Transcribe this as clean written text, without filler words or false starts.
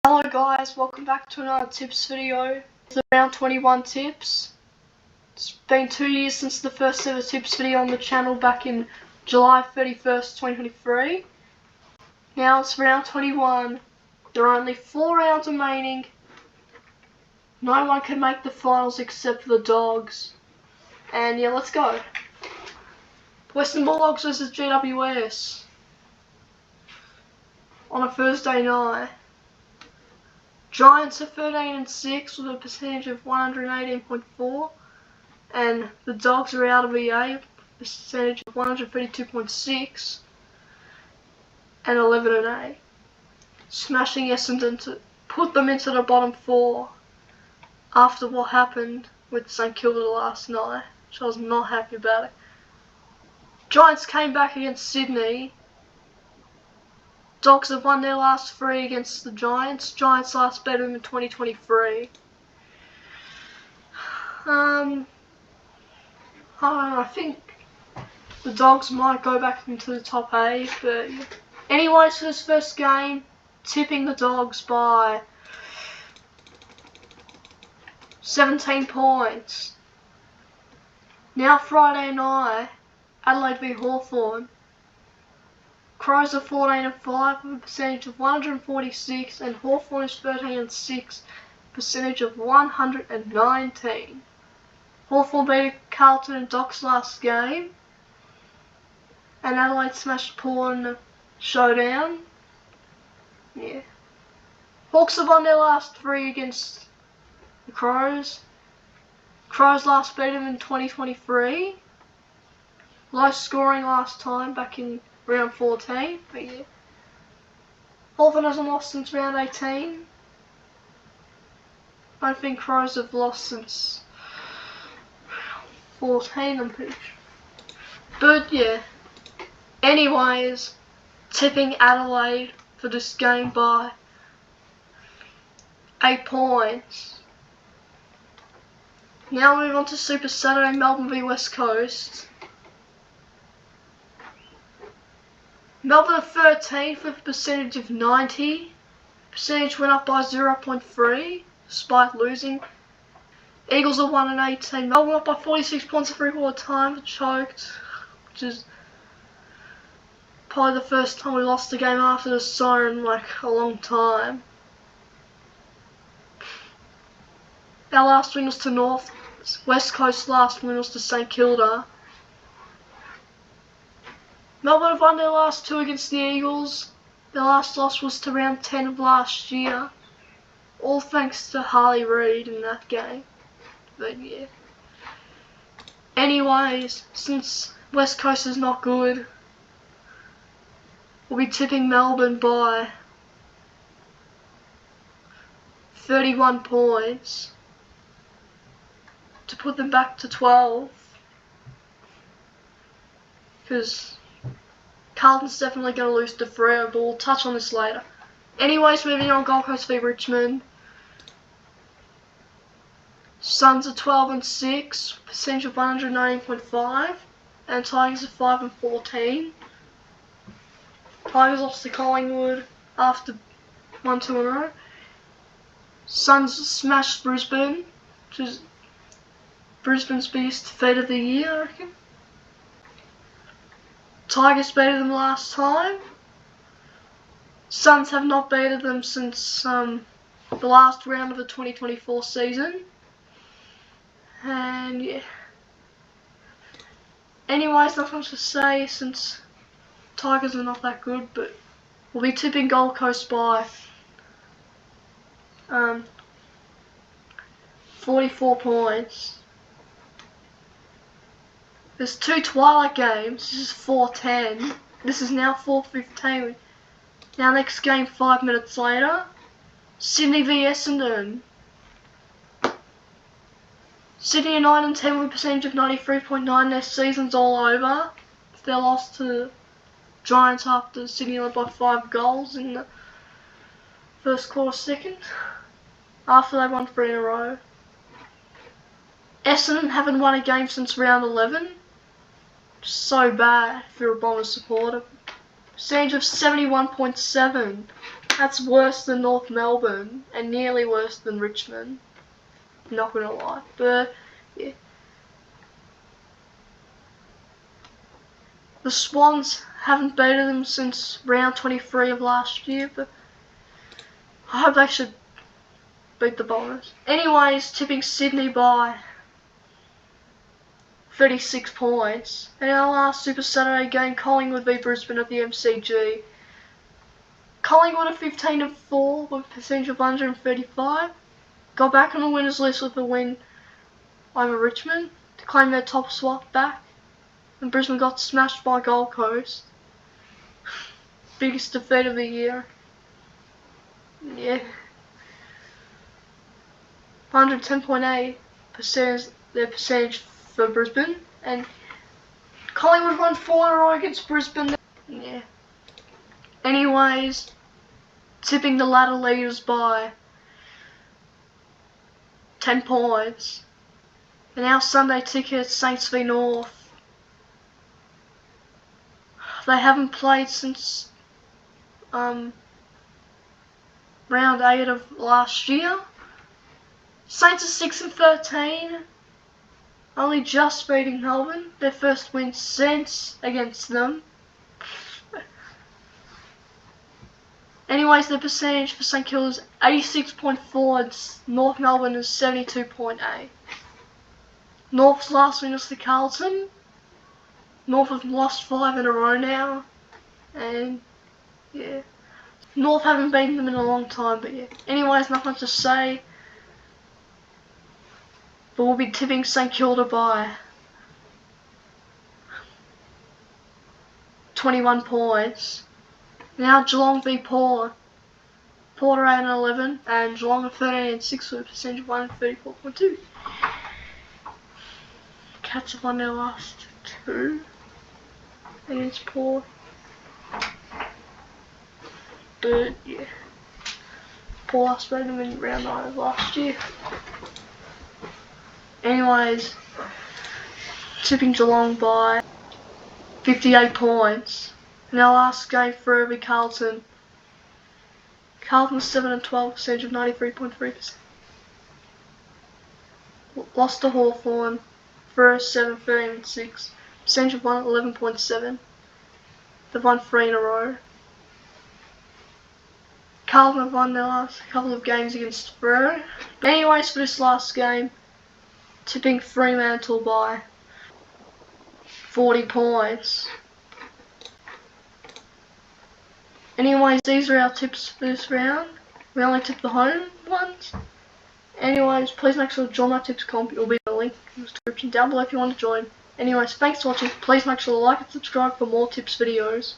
Hello guys, welcome back to another tips video. It's the round 21 tips. It's been 2 years since the first ever tips video on the channel back in July 31st, 2023. Now it's round 21. There are only 4 rounds remaining. No one can make the finals except for the Dogs. And yeah, let's go. Western Bulldogs versus GWS on a Thursday night. Giants are 13-6 with a percentage of 118.4, and the Dogs are out of EA, percentage of 132.6 and 11-8, smashing Essendon to put them into the bottom 4 after what happened with St Kilda last night, which I was not happy about it. Giants came back against Sydney. Dogs have won their last 3 against the Giants. Giants last beat them in 2023. I think the Dogs might go back into the top 8, but anyways, for this first game, tipping the Dogs by 17 points. Now Friday night, Adelaide v Hawthorn. Crows are 14-5 with a percentage of 146, and Hawthorn is 13-6, percentage of 119. Hawthorn beat Carlton and Docs last game, and Adelaide smashed Port in the showdown. Yeah. Hawks have won their last 3 against the Crows. Crows last beat them in 2023. Low scoring last time back in round 14, but yeah. Hawthorn hasn't lost since round 18. I don't think Crows have lost since round 14, I'm pretty sure. But yeah. Anyways, tipping Adelaide for this game by 8 points. Now we move on to Super Saturday, Melbourne v West Coast. Melbourne are 13th with a percentage of 90. Percentage went up by 0.3 despite losing. Eagles are 1-18. Melbourne up by 46 points at 3/4 time, but choked, which is probably the first time we lost a game after the siren in like a long time. Our last win was to North. West Coast last win was to St Kilda. Melbourne have won their last 2 against the Eagles. Their last loss was to round 10 of last year. All thanks to Harley Reid in that game. But yeah. Anyways, since West Coast is not good, we'll be tipping Melbourne by 31 points to put them back to 12. Because Carlton's definitely going to lose to Freo, but we'll touch on this later. Anyways, moving on, Gold Coast v Richmond. Suns are 12-6, percentage of 119.5, and Tigers are 5-14. Tigers lost to Collingwood after 1-2-0. Suns smashed Brisbane, which is Brisbane's biggest defeat of the year, I reckon. Tigers beat them last time. Suns have not beaten them since the last round of the 2024 season. And yeah. Anyways, not much to say since Tigers are not that good, but we'll be tipping Gold Coast by 44 points. There's 2 twilight games. This is 4:10. This is now 4:15. Now next game 5 minutes later. Sydney v Essendon. Sydney are 9-10 with a percentage of 93.9. Their season's all over. They lost to Giants after Sydney led by 5 goals in the first quarter second. After they won 3 in a row. Essendon haven't won a game since round 11. So bad if you're a Bombers supporter. Percentage of 71.7. That's worse than North Melbourne and nearly worse than Richmond. Not gonna lie, but yeah. The Swans haven't beaten them since round 23 of last year, but I hope they should beat the Bombers. Anyways, tipping Sydney by 36 points. And our last Super Saturday game, Collingwood v Brisbane at the MCG. Collingwood at 15-4 with a percentage of 135. Got back on the winners list with a win over Richmond to claim their top spot back. And Brisbane got smashed by Gold Coast. Biggest defeat of the year. Yeah. 110.8% their percentage for Brisbane. And Collingwood won 4 in a row against Brisbane. Yeah. Anyways, tipping the ladder leaders by 10 points. And our Sunday ticket, Saints v North. They haven't played since round 8 of last year. Saints are 6-13, only just beating Melbourne. Their first win since against them. Anyways, their percentage for St Kilda is 86.4. North Melbourne is 72.8. North's last win was to Carlton. North have lost 5 in a row now, and yeah, North haven't beaten them in a long time, but yeah. Anyways, nothing much to say, but we'll be tipping St Kilda by 21 points. Now Geelong v Port. Port are 8-11, and Geelong are 13-6 with a percentage of 134.2. Cats have won their last 2 against Port. But yeah, Port last beat them in round 9 of last year. Anyways, tipping Geelong by 58 points. In our last game for every Carlton. Carlton 7-12, percentage of 93.3%. Lost to Hawthorn, first 7, 13-6, percentage of 11.7. They've won 3 in a row. Carlton have won their last couple of games against Freo. But anyways, for this last game, tipping Fremantle by 40 points. Anyways, these are our tips for this round. We only tip the home ones. Anyways, please make sure to join my tips comp. It will be in the link in the description down below if you want to join. Anyways, thanks for watching. Please make sure to like and subscribe for more tips videos.